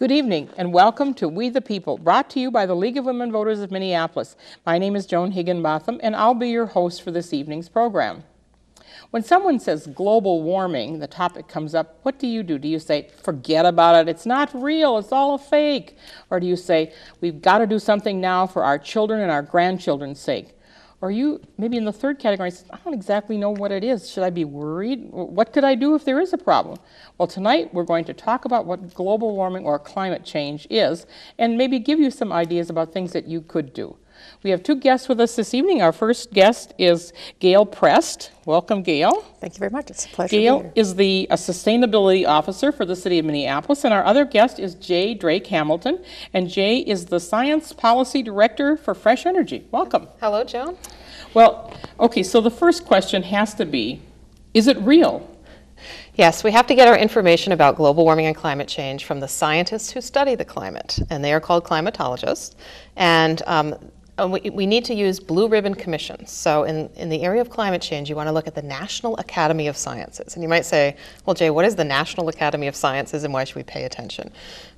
Good evening and welcome to We the People, brought to you by the League of Women Voters of Minneapolis. My name is Joan Higginbotham and I'll be your host for this evening's program. When someone says global warming, the topic comes up, what do you do? Do you say, forget about it, it's not real, it's all a fake? Or do you say, we've got to do something now for our children and our grandchildren's sake? Or you, maybe in the third category, I don't exactly know what it is. Should I be worried? What could I do if there is a problem? Well, tonight we're going to talk about what global warming or climate change is, and maybe give you some ideas about things that you could do. We have two guests with us this evening. Our first guest is Gayle Prest. Welcome, Gayle. Thank you very much. It's a pleasure to be Gayle here. is the Sustainability Officer for the City of Minneapolis, and our other guest is J. Drake Hamilton, and Jay is the Science Policy Director for Fresh Energy. Welcome. Hello, Joan. Well, okay, so the first question has to be, is it real? Yes, we have to get our information about global warming and climate change from the scientists who study the climate, and they are called climatologists. And we need to use blue ribbon commissions. So in the area of climate change, you want to look at the National Academy of Sciences. And you might say, well, Jay, what is the National Academy of Sciences and why should we pay attention?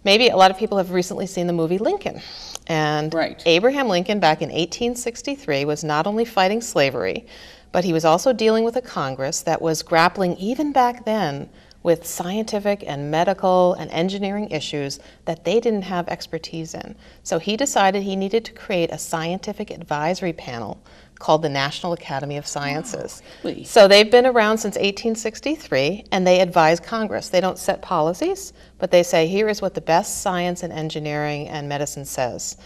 Maybe a lot of people have recently seen the movie Lincoln. And right. Abraham Lincoln back in 1863 was not only fighting slavery, but he was also dealing with a Congress that was grappling even back then with scientific and medical and engineering issues that they didn't have expertise in. So he decided he needed to create a scientific advisory panel called the National Academy of Sciences. Oh, really? So they've been around since 1863, and they advise Congress. They don't set policies, but they say, here is what the best science and engineering and medicine says.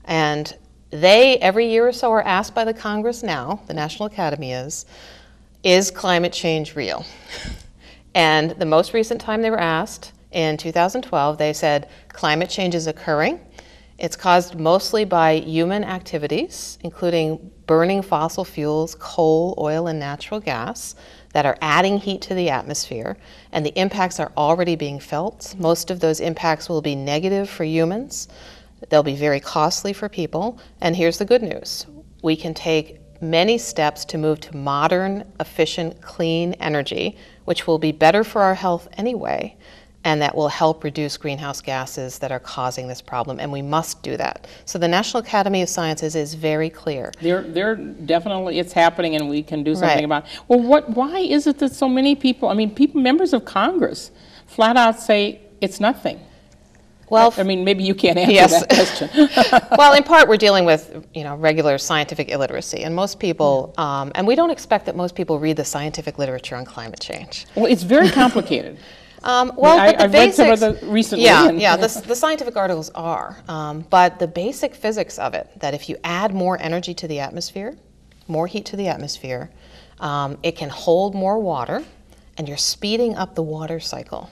And they, every year or so, are asked by the Congress now, the National Academy is climate change real? And the most recent time they were asked, in 2012, they said climate change is occurring. It's caused mostly by human activities, including burning fossil fuels, coal, oil, and natural gas, that are adding heat to the atmosphere, and the impacts are already being felt. Most of those impacts will be negative for humans. They'll be very costly for people. And here's the good news. We can take many steps to move to modern, efficient, clean energy, which will be better for our health anyway, and that will help reduce greenhouse gases that are causing this problem, and we must do that. So the National Academy of Sciences is very clear. They're definitely, it's happening and we can do something Right. about it. Well, why is it that so many people, members of Congress flat out say it's nothing? Well, I mean, maybe you can't answer yes. that question. Well, in part, we're dealing with regular scientific illiteracy, and most people, and we don't expect that most people read the scientific literature on climate change. Well, it's very complicated. But the I've read some of basics, the recently. the scientific articles are, but the basic physics of it, that if you add more energy to the atmosphere, more heat to the atmosphere, it can hold more water, and you're speeding up the water cycle.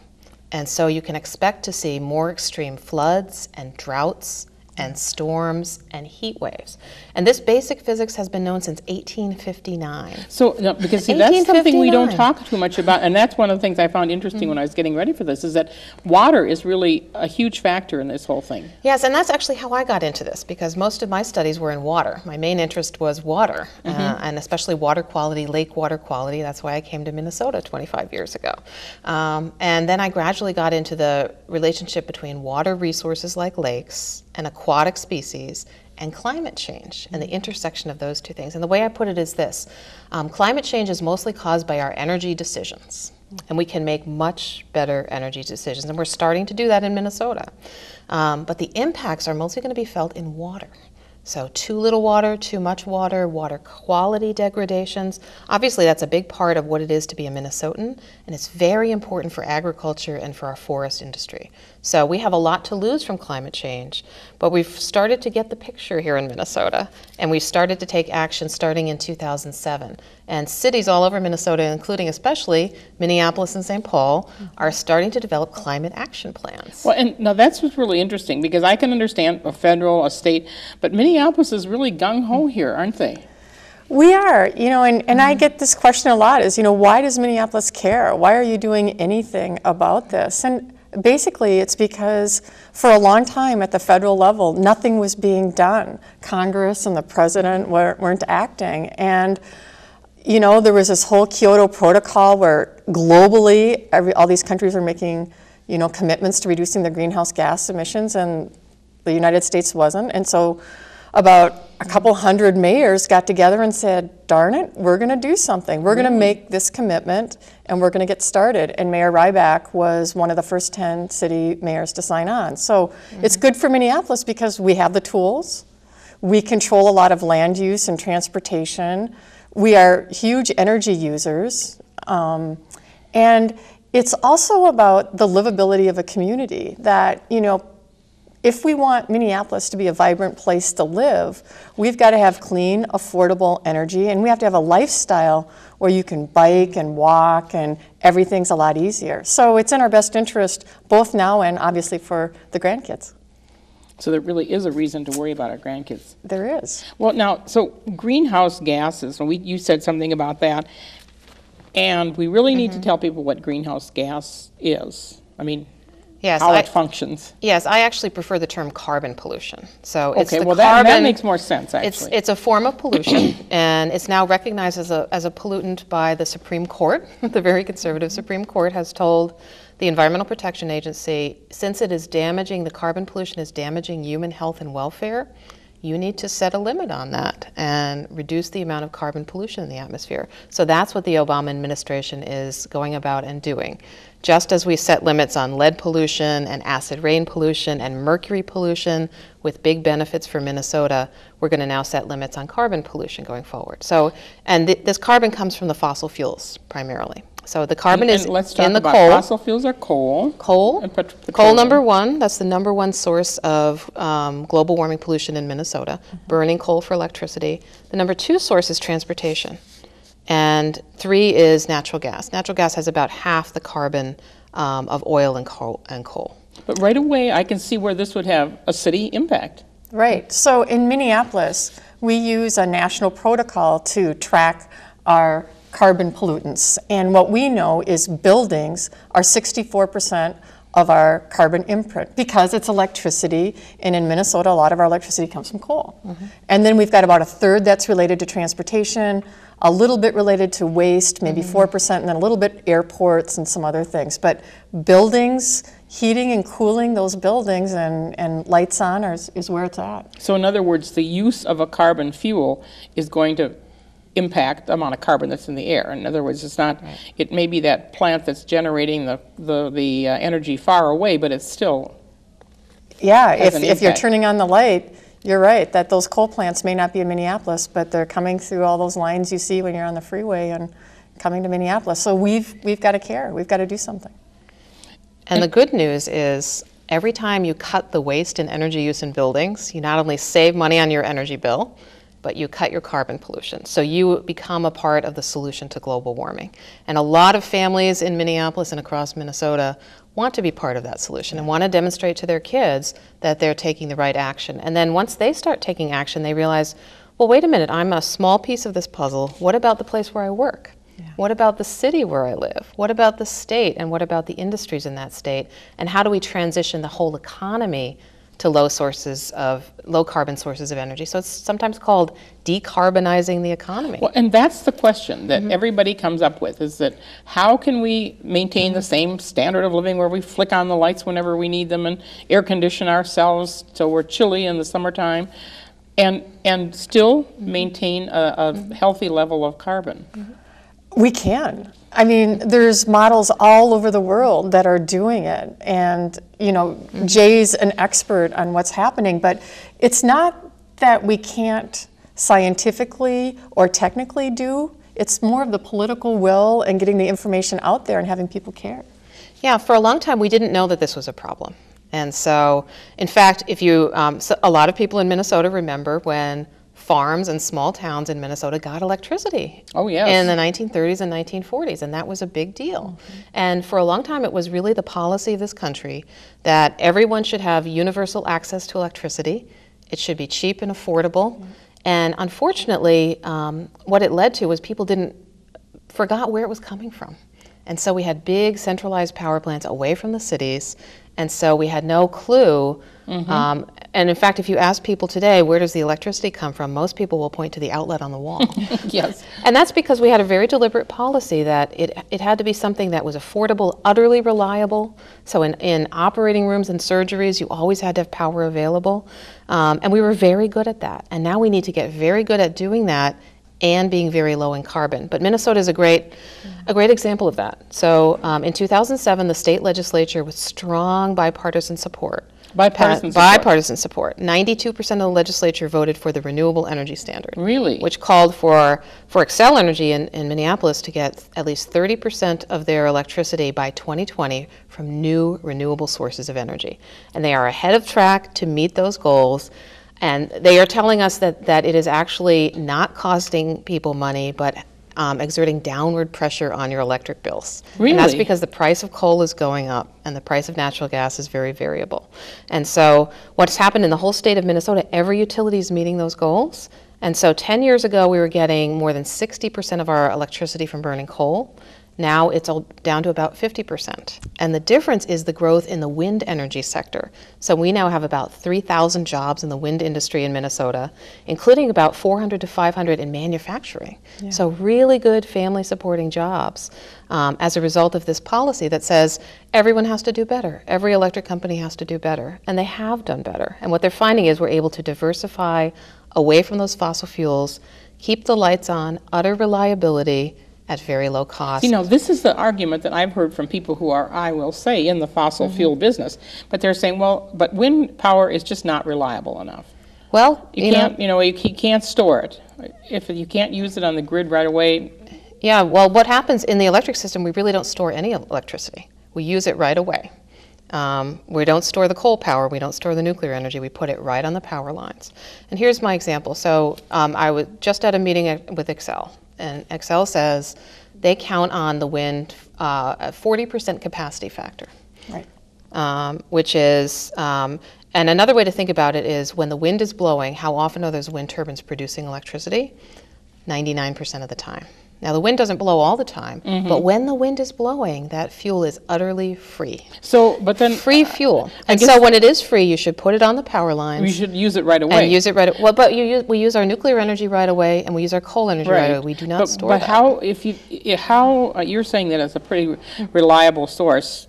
And so you can expect to see more extreme floods and droughts and storms and heat waves. And this basic physics has been known since 1859. So, no, because see, that's something we don't 1859. talk too much about, and that's one of the things I found interesting when I was getting ready for this, is that water is really a huge factor in this whole thing. Yes, and that's actually how I got into this, because most of my studies were in water. My main interest was water, and especially water quality, lake water quality. That's why I came to Minnesota 25 years ago. And then I gradually got into the relationship between water resources like lakes and aquatic species and climate change, and the intersection of those two things. And the way I put it is this. Climate change is mostly caused by our energy decisions, and we can make much better energy decisions, and we're starting to do that in Minnesota. But the impacts are mostly going to be felt in water. So too little water, too much water, water quality degradations. Obviously, that's a big part of what it is to be a Minnesotan, and it's very important for agriculture and for our forest industry. So we have a lot to lose from climate change, but we've started to get the picture here in Minnesota, and we started to take action starting in 2007. And cities all over Minnesota, including especially Minneapolis and St. Paul, are starting to develop climate action plans. Well, and now that's what's really interesting, because I can understand a federal, a state, but Minneapolis is really gung-ho here, aren't they? We are, and I get this question a lot is, why does Minneapolis care? Why are you doing anything about this? And basically, it's because for a long time at the federal level, nothing was being done. Congress and the president weren't acting. And there was this whole Kyoto Protocol where globally, all these countries are making commitments to reducing their greenhouse gas emissions, and the United States wasn't. And so about a couple hundred mayors got together and said, darn it, we're going to do something. We're going to make this commitment, and we're going to get started. And Mayor Ryback was one of the first 10 city mayors to sign on. So it's good for Minneapolis because we have the tools. We control a lot of land use and transportation. We are huge energy users. And it's also about the livability of a community that, if we want Minneapolis to be a vibrant place to live, we've got to have clean, affordable energy, and we have to have a lifestyle where you can bike and walk and everything's a lot easier. So it's in our best interest, both now and obviously for the grandkids. So there really is a reason to worry about our grandkids. There is. Well, now, so greenhouse gases, and you said something about that, and we really need to tell people what greenhouse gas is. I mean, Yes, how it functions. Yes, I actually prefer the term carbon pollution. So it's Okay, the well carbon, that makes more sense actually. It's a form of pollution, and it's now recognized as a pollutant by the Supreme Court. The very conservative Supreme Court has told the Environmental Protection Agency, since it is damaging, the carbon pollution is damaging human health and welfare, you need to set a limit on that and reduce the amount of carbon pollution in the atmosphere. So that's what the Obama administration is going about and doing. Just as we set limits on lead pollution and acid rain pollution and mercury pollution with big benefits for Minnesota, we're going to now set limits on carbon pollution going forward. So, and this carbon comes from the fossil fuels primarily. So the carbon is let's talk in the about coal. Fossil fuels are coal. Coal. And Coal number one, that's the number one source of global warming pollution in Minnesota, burning coal for electricity. The number two source is transportation. And three is natural gas. Natural gas has about half the carbon of oil and coal. But right away, I can see where this would have a city impact. Right. So in Minneapolis, we use a national protocol to track our carbon pollutants. And what we know is buildings are 64% of our carbon imprint because it's electricity, and in Minnesota a lot of our electricity comes from coal. And then we've got about a third that's related to transportation, a little bit related to waste, maybe 4%, and then a little bit airports and some other things. But buildings, heating and cooling those buildings and lights on is where it's at. So in other words, the use of a carbon fuel is going to impact the amount of carbon that's in the air. In other words, it's not, it may be that plant that's generating the energy far away, but it's still Yeah, has an if you're impact. turning on the light, you're right, that those coal plants may not be in Minneapolis, but they're coming through all those lines you see when you're on the freeway and coming to Minneapolis. So we've got to care. We've got to do something. And the good news is every time you cut the waste and energy use in buildings, you not only save money on your energy bill, but you cut your carbon pollution. So you become a part of the solution to global warming. And a lot of families in Minneapolis and across Minnesota want to be part of that solution and want to demonstrate to their kids that they're taking the right action. And then once they start taking action, they realize, well, wait a minute, I'm a small piece of this puzzle. What about the place where I work? What about the city where I live? What about the state? And what about the industries in that state? And how do we transition the whole economy to low carbon sources of energy? So it's sometimes called decarbonizing the economy. Well, and that's the question that everybody comes up with, is that how can we maintain the same standard of living where we flick on the lights whenever we need them and air condition ourselves so we're chilly in the summertime and still maintain a healthy level of carbon? We can. I mean, there's models all over the world that are doing it. And, Jay's an expert on what's happening, but it's not that we can't scientifically or technically do. It's more of the political will and getting the information out there and having people care. Yeah, for a long time we didn't know that this was a problem. And so, in fact, a lot of people in Minnesota remember when farms and small towns in Minnesota got electricity in the 1930s and 1940s, and that was a big deal. And for a long time it was really the policy of this country that everyone should have universal access to electricity. It should be cheap and affordable. And unfortunately, what it led to was people forgot where it was coming from. And so we had big centralized power plants away from the cities, and so we had no clue And in fact, if you ask people today, where does the electricity come from, most people will point to the outlet on the wall. Yes. And that's because we had a very deliberate policy that it had to be something that was affordable, utterly reliable. So in operating rooms and surgeries, you always had to have power available. And we were very good at that. And now we need to get very good at doing that and being very low in carbon. But Minnesota is a great example of that. So in 2007, the state legislature with strong bipartisan support. Bipartisan support. 92% of the legislature voted for the renewable energy standard. Really? Which called for Xcel Energy in Minneapolis to get at least 30% of their electricity by 2020 from new renewable sources of energy. And they are ahead of track to meet those goals. And they are telling us that it is actually not costing people money, but exerting downward pressure on your electric bills. Really? And that's because the price of coal is going up and the price of natural gas is very variable. And so what's happened in the whole state of Minnesota, every utility is meeting those goals. And so 10 years ago, we were getting more than 60% of our electricity from burning coal. Now it's all down to about 50%. And the difference is the growth in the wind energy sector. So we now have about 3,000 jobs in the wind industry in Minnesota, including about 400 to 500 in manufacturing. Yeah. So really good family supporting jobs as a result of this policy that says everyone has to do better. Every electric company has to do better. And they have done better. And what they're finding is we're able to diversify away from those fossil fuels, keep the lights on, utter reliability, at very low cost. You know, this is the argument that I've heard from people who are, I will say, in the fossil fuel business. But they're saying, well, but wind power is just not reliable enough. Well, you can't store it. If you can't use it on the grid right away. Yeah, well, what happens in the electric system, we really don't store any electricity. We use it right away. We don't store the coal power, we don't store the nuclear energy, we put it right on the power lines. And here's my example. So I was just at a meeting with Xcel. And Xcel says they count on the wind a 40% capacity factor. Right. Which is, and another way to think about it is when the wind is blowing, how often are those wind turbines producing electricity? 99% of the time. Now the wind doesn't blow all the time, but when the wind is blowing, that fuel is utterly free. So, but then free fuel. And so when it is free, you should put it on the power lines. We should use it right away. And use it right away. Well, but we use our nuclear energy right away, and we use our coal energy right away. We do not store that. But how you're saying that it's a pretty reliable source?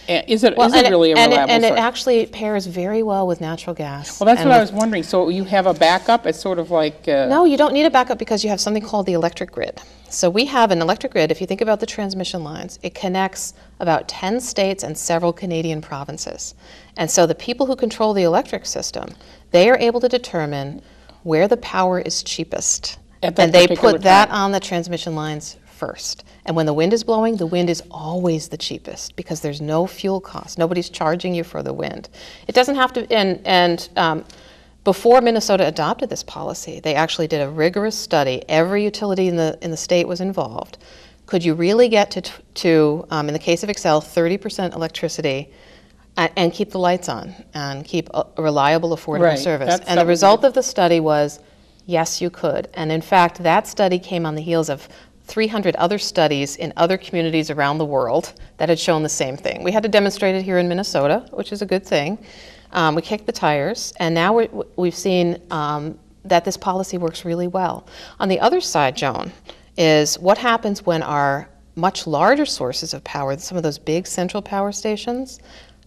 Is it really a reliable source? And it actually pairs very well with natural gas. Well, that's what I was wondering. So you have a backup? It's sort of like... No, you don't need a backup because you have something called the electric grid. So we have an electric grid. If you think about the transmission lines, it connects about 10 states and several Canadian provinces. And so the people who control the electric system, they are able to determine where the power is cheapest. And they put that on the transmission lines first. And when the wind is blowing, the wind is always the cheapest because there's no fuel cost. Nobody's charging you for the wind. It doesn't have to, before Minnesota adopted this policy, they actually did a rigorous study. Every utility in the state was involved. Could you really get to in the case of Xcel, 30% electricity and keep the lights on and keep a reliable, affordable service? And the result of the study was, yes, you could. And in fact, that study came on the heels of 300 other studies in other communities around the world that had shown the same thing. We had to demonstrate it here in Minnesota, which is a good thing. We kicked the tires, and now we've seen that this policy works really well. On the other side, Joan, is what happens when our much larger sources of power, some of those big central power stations,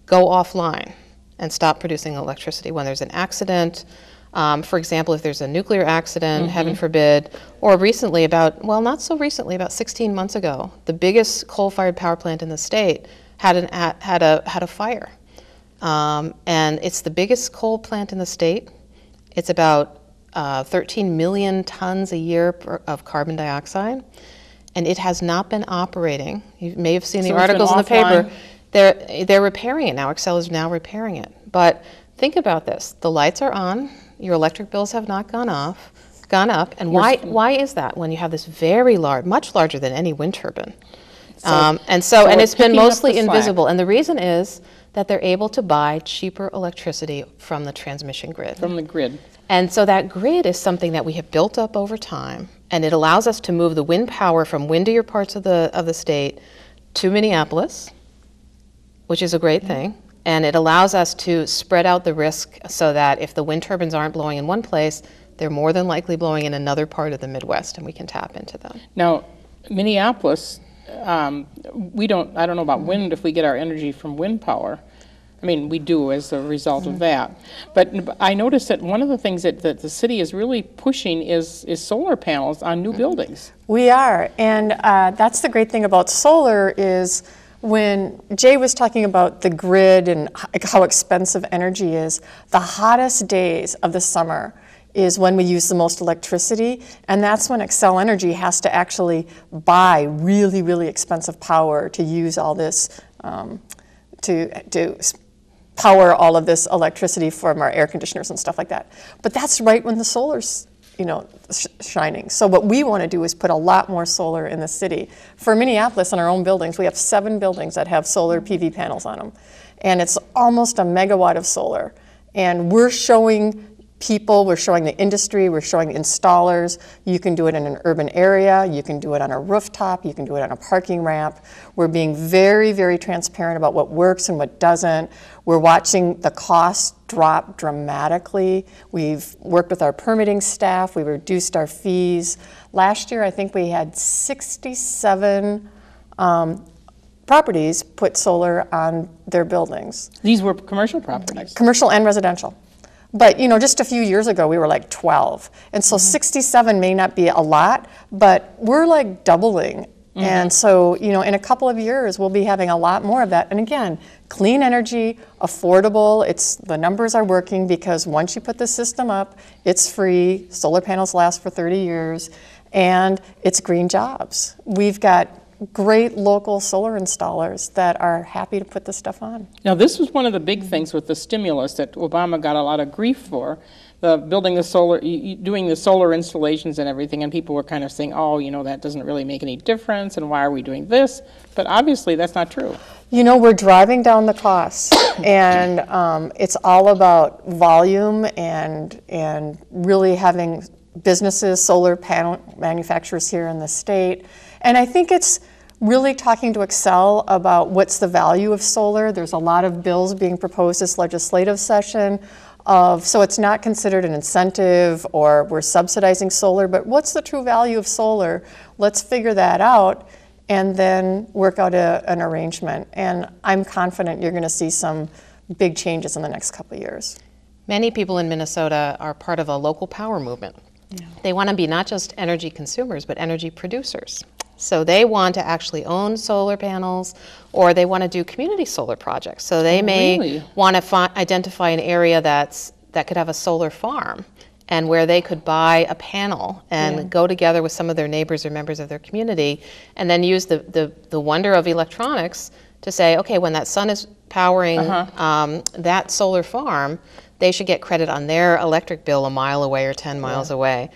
go offline and stop producing electricity when there's an accident. For example, if there's a nuclear accident, heaven forbid, or recently not so recently, about 16 months ago, the biggest coal-fired power plant in the state had a fire. And it's the biggest coal plant in the state. It's about 13 million tons a year of carbon dioxide, and it has not been operating. You may have seen the articles in the paper. They're repairing it now. Xcel is now repairing it. But think about this. The lights are on. Your electric bills have not gone up. And why is that when you have this very large, much larger than any wind turbine? And it's been mostly invisible. And the reason is that they're able to buy cheaper electricity from the transmission grid. From the grid. And so that grid is something that we have built up over time, and it allows us to move the wind power from windier parts of the state to Minneapolis, which is a great thing. And it allows us to spread out the risk so that if the wind turbines aren't blowing in one place, they're more than likely blowing in another part of the Midwest, and we can tap into them. Now, Minneapolis, I don't know about wind, if we get our energy from wind power. I mean, we do as a result of that. But I noticed that one of the things that the city is really pushing is solar panels on new buildings. We are, and that's the great thing about solar is when Jay was talking about the grid and how expensive energy is, the hottest days of the summer is when we use the most electricity, and that's when Xcel Energy has to actually buy really, really expensive power to use all this, to power all of this electricity from our air conditioners and stuff like that. But that's right when the solar's shining. So what we want to do is put a lot more solar in the city. For Minneapolis, in our own buildings, we have 7 buildings that have solar PV panels on them. And it's almost a megawatt of solar. And we're showing people, we're showing the industry, we're showing the installers. You can do it in an urban area, you can do it on a rooftop, you can do it on a parking ramp. We're being very, very transparent about what works and what doesn't. We're watching the costs drop dramatically. We've worked with our permitting staff, we reduced our fees. Last year, I think we had 67 properties put solar on their buildings. These were commercial properties? Commercial and residential. But just a few years ago, we were like 12. And so 67 may not be a lot, but we're like doubling. And so, in a couple of years, we'll be having a lot more of that. And again, clean energy, affordable, the numbers are working because once you put the system up, it's free, solar panels last for 30 years, and it's green jobs. We've got great local solar installers that are happy to put this stuff on. Now, this was one of the big things with the stimulus that Obama got a lot of grief for, doing the solar installations and everything, and people were kind of saying, oh, that doesn't really make any difference, and why are we doing this? But obviously, that's not true. We're driving down the costs, and it's all about volume and really having businesses, solar panel manufacturers here in the state. And I think it's really talking to Xcel about what's the value of solar. There's a lot of bills being proposed this legislative session so it's not considered an incentive or we're subsidizing solar, but what's the true value of solar? Let's figure that out and then work out an arrangement. And I'm confident you're going to see some big changes in the next couple of years. Many people in Minnesota are part of a local power movement. Yeah. They want to be not just energy consumers, but energy producers. So they want to actually own solar panels, or they want to do community solar projects. So they may want to identify an area that could have a solar farm, and where they could buy a panel and go together with some of their neighbors or members of their community, and then use the wonder of electronics to say, okay, when that sun is powering that solar farm, they should get credit on their electric bill a mile away or 10 miles away.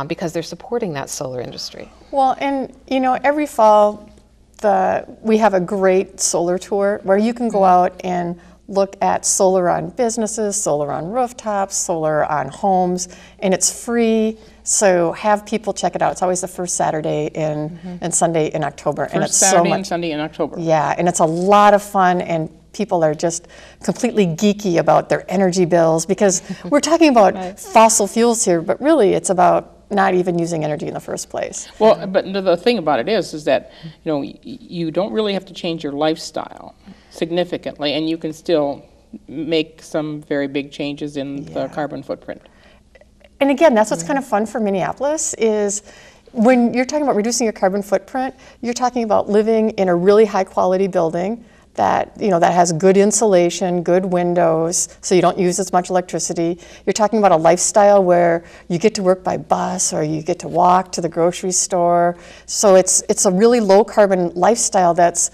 Because they're supporting that solar industry. Well, and every fall we have a great solar tour where you can go out and look at solar on businesses, solar on rooftops, solar on homes, and it's free. So have people check it out. It's always the first Saturday and Sunday in October. First Saturday and Sunday in October. Yeah, and it's a lot of fun, and people are just completely geeky about their energy bills because we're talking about fossil fuels here, but really it's about not even using energy in the first place. Well, but the thing about it is that you don't really have to change your lifestyle significantly, and you can still make some very big changes in the carbon footprint. And again, that's what's kind of fun for Minneapolis is when you're talking about reducing your carbon footprint, you're talking about living in a really high quality building that that has good insulation, good windows, so you don't use as much electricity. You're talking about a lifestyle where you get to work by bus or you get to walk to the grocery store. So it's a really low carbon lifestyle that's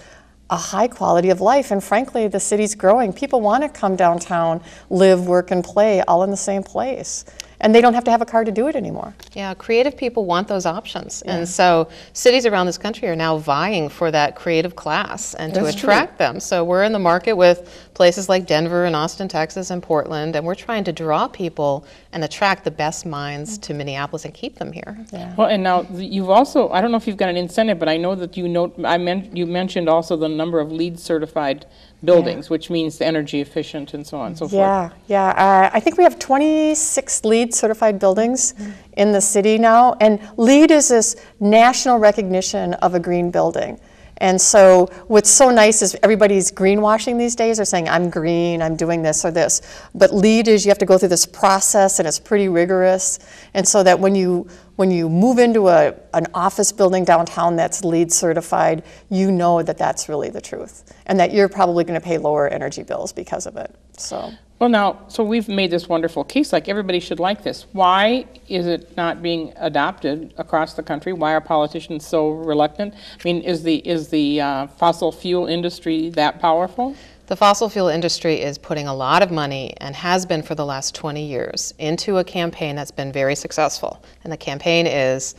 a high quality of life, and frankly, the city's growing. People want to come downtown, live, work, and play all in the same place. and they don't have to have a car to do it anymore. Yeah, creative people want those options. And so cities around this country are now vying for that creative class and to attract them. So we're in the market with places like Denver and Austin, Texas, and Portland, and we're trying to draw people and attract the best minds to Minneapolis and keep them here. Yeah. Well, and now you've also, I don't know if you've got an incentive, but I know that you mentioned also the number of LEED certified buildings, which means energy efficient and so on and so forth. Yeah. I think we have 26 LEED certified buildings in the city now, and LEED is this national recognition of a green building. And so what's so nice is everybody's greenwashing these days. They're saying, I'm green, I'm doing this or this. But LEED is you have to go through this process, and it's pretty rigorous. And so that when you move into an office building downtown that's LEED certified, you know that that's really the truth, and that you're probably going to pay lower energy bills because of it. So. Well, now, so we've made this wonderful case, like everybody should like this. Why is it not being adopted across the country? Why are politicians so reluctant? I mean, is the fossil fuel industry that powerful? The fossil fuel industry is putting a lot of money, and has been for the last 20 years, into a campaign that's been very successful. And the campaign is,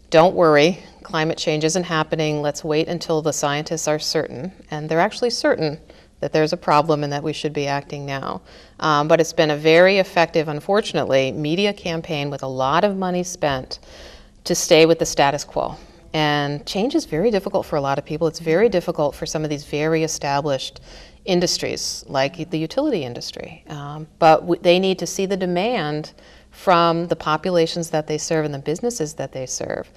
don't worry, climate change isn't happening, let's wait until the scientists are certain. And they're actually certain that there's a problem and that we should be acting now. But it's been a very effective, unfortunately, media campaign with a lot of money spent to stay with the status quo. And change is very difficult for a lot of people. It's very difficult for some of these very established industries, like the utility industry. But they need to see the demand from the populations that they serve and the businesses that they serve,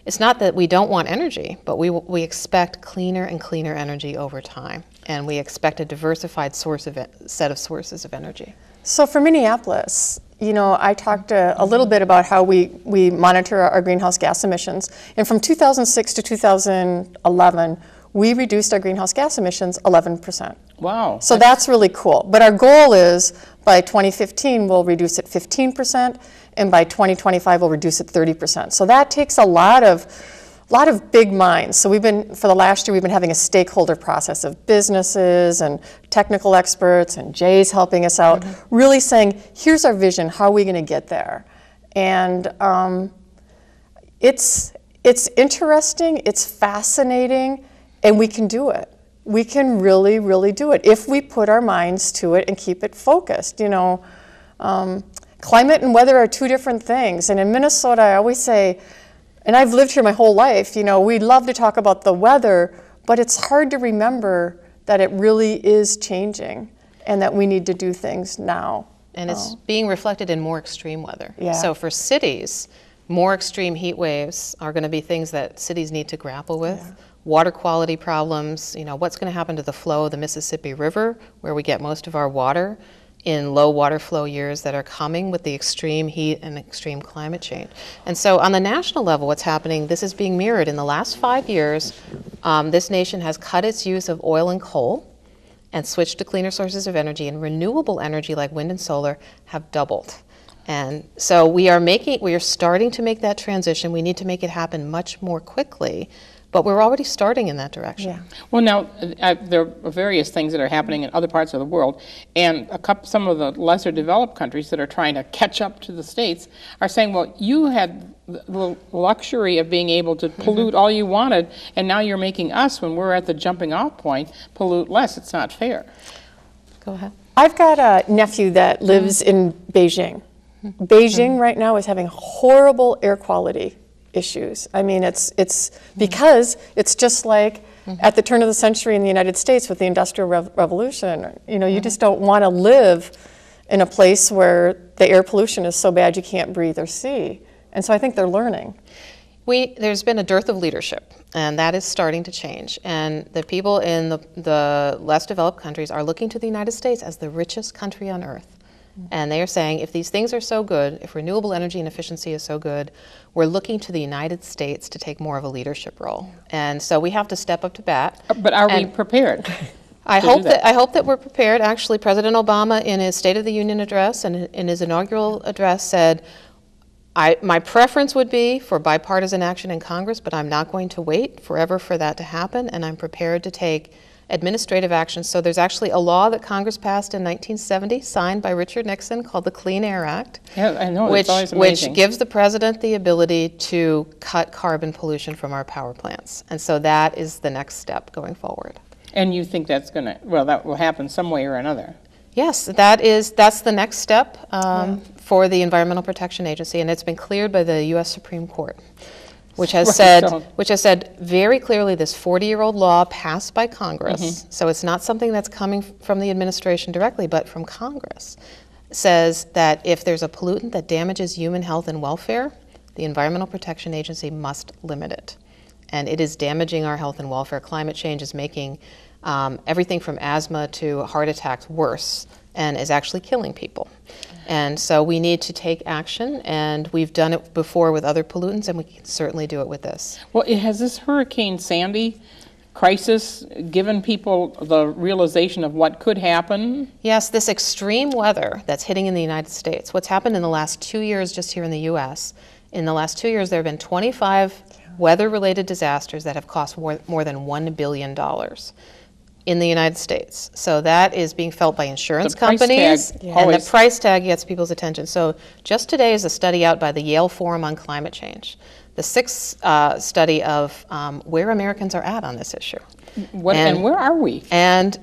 it's not that we don't want energy, but we expect cleaner and cleaner energy over time, and we expect a diversified set of sources of energy. So for Minneapolis, I talked a little bit about how we monitor our greenhouse gas emissions, and from 2006 to 2011, we reduced our greenhouse gas emissions 11%. Wow. So that's really cool. But our goal is by 2015, we'll reduce it 15%, and by 2025, we'll reduce it 30%. So that takes a lot of big minds. So for the last year, we've been having a stakeholder process of businesses and technical experts, and Jay's helping us out, really saying, here's our vision, how are we going to get there? And it's interesting, it's fascinating, and we can do it. We can really, really do it if we put our minds to it and keep it focused. Climate and weather are two different things. And in Minnesota, I always say, and I've lived here my whole life, we love to talk about the weather, but it's hard to remember that it really is changing and that we need to do things now. And it's being reflected in more extreme weather. Yeah. So for cities, more extreme heat waves are going to be things that cities need to grapple with. Yeah. Water quality problems, what's going to happen to the flow of the Mississippi River, where we get most of our water, in low water flow years that are coming with the extreme heat and extreme climate change. And so on the national level, what's happening, this is being mirrored. In the last 5 years, this nation has cut its use of oil and coal and switched to cleaner sources of energy, and renewable energy like wind and solar have doubled. And so we are starting to make that transition. We need to make it happen much more quickly, but we're already starting in that direction. Yeah. Well, now, there are various things that are happening in other parts of the world, and some of the lesser developed countries that are trying to catch up to the States are saying, well, you had the luxury of being able to pollute all you wanted, and now you're making us, when we're at the jumping off point, pollute less. It's not fair. Go ahead. I've got a nephew that lives in Beijing. Beijing right now is having horrible air quality issues. I mean, it's because it's just like at the turn of the century in the United States with the Industrial Revolution. You just don't want to live in a place where the air pollution is so bad you can't breathe or see. And so I think they're learning. There's been a dearth of leadership, and that is starting to change. And the people in the less developed countries are looking to the United States as the richest country on earth. And they are saying, if these things are so good, if renewable energy and efficiency is so good, we're looking to the United States to take more of a leadership role. And so we have to step up to bat. But are we prepared? I hope that we're prepared. Actually, President Obama, in his State of the Union address and in his inaugural address, said, my preference would be for bipartisan action in Congress, but I'm not going to wait forever for that to happen, and I'm prepared to take administrative actions. So there's actually a law that Congress passed in 1970, signed by Richard Nixon, called the Clean Air Act. Yeah, I know, which, it's always amazing. Which gives the president the ability to cut carbon pollution from our power plants. And so that is the next step going forward. And you think that's going to, well, that will happen some way or another? Yes, that's the next step for the Environmental Protection Agency, and it's been cleared by the U.S. Supreme Court, which has said very clearly this 40-year-old law passed by Congress, so it's not something that's coming from the administration directly, but from Congress, says that if there's a pollutant that damages human health and welfare, the Environmental Protection Agency must limit it. And it is damaging our health and welfare. Climate change is making everything from asthma to heart attacks worse and is actually killing people. And so we need to take action, and we've done it before with other pollutants, and we can certainly do it with this. Well, has this Hurricane Sandy crisis given people the realization of what could happen? Yes, this extreme weather that's hitting in the United States, what's happened in the last 2 years just here in the U.S., in the last 2 years there have been 25 weather-related disasters that have cost more than $1 billion. In the United States. So that is being felt by insurance companies, and the price tag gets people's attention. So just today is a study out by the Yale Forum on Climate Change, the sixth study of where Americans are at on this issue. And where are we? And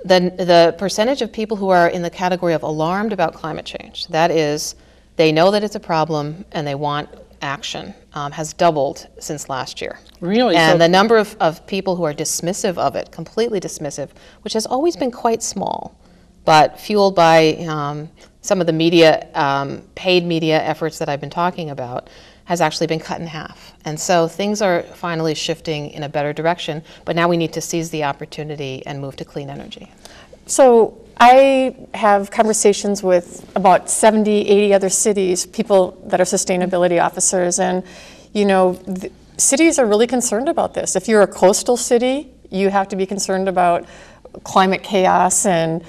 the percentage of people who are in the category of alarmed about climate change, that is, they know that it's a problem and they want action, has doubled since last year. Really? And the number of people who are dismissive of it, completely dismissive, which has always been quite small, but fueled by some of the media, paid media efforts that I've been talking about, has actually been cut in half. And so things are finally shifting in a better direction, but now we need to seize the opportunity and move to clean energy. So I have conversations with about 70, 80 other cities, people that are sustainability officers, and you know, cities are really concerned about this. If you're a coastal city, you have to be concerned about climate chaos and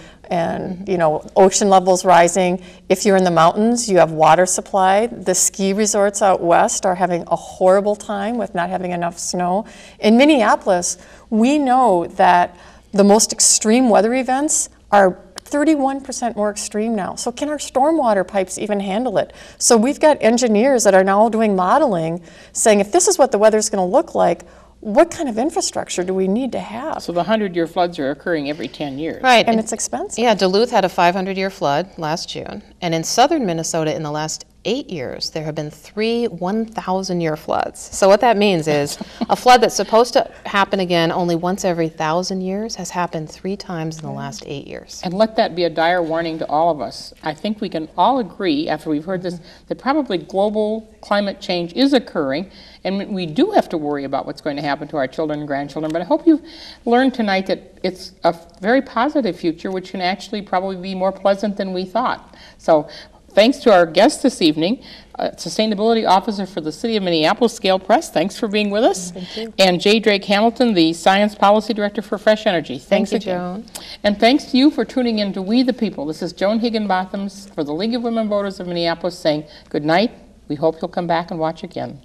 you know, ocean levels rising. If you're in the mountains, you have water supply. The ski resorts out west are having a horrible time with not having enough snow. In Minneapolis, we know that the most extreme weather events are 31% more extreme now. So can our stormwater pipes even handle it? So we've got engineers that are now doing modeling saying, if this is what the weather's going to look like, what kind of infrastructure do we need to have? So the 100-year floods are occurring every 10 years. Right. And it's expensive. Yeah, Duluth had a 500-year flood last June. And in southern Minnesota in the last 8 years, there have been 3 1,000-year floods. So what that means is a flood that's supposed to happen again only once every 1,000 years has happened 3 times in the last 8 years. And let that be a dire warning to all of us. I think we can all agree, after we've heard this, that probably global climate change is occurring, and we do have to worry about what's going to happen to our children and grandchildren. But I hope you've learned tonight that it's a very positive future, which can actually probably be more pleasant than we thought. So thanks to our guest this evening, Sustainability Officer for the City of Minneapolis, Gayle Prest. Thanks for being with us. Thank you. And J. Drake Hamilton, the Science Policy Director for Fresh Energy. Thanks Thank you, again. Joan. And thanks to you for tuning in to We the People. This is Joan Higginbotham for the League of Women Voters of Minneapolis saying good night. We hope you'll come back and watch again.